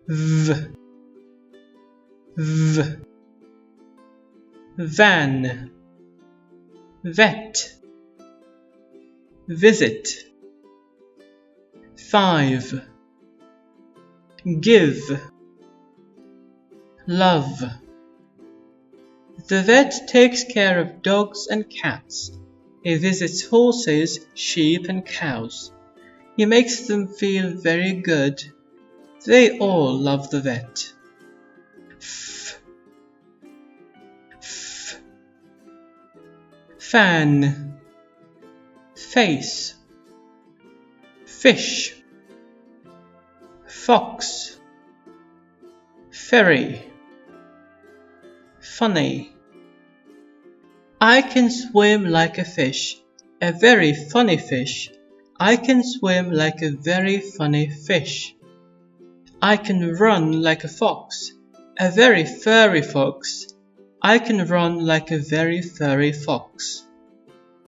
v, v, van, vet, visit, 5, give, love. The vet takes care of dogs and cats. He visits horses, sheep and cows. He makes them feel very good. They all love the vet. F, f, fan, face, fish, fox, ferry, funny. I can swim like a fish, a very funny fish. I can swim like a very funny fish. I can run like a fox, a very furry fox. I can run like a very furry fox.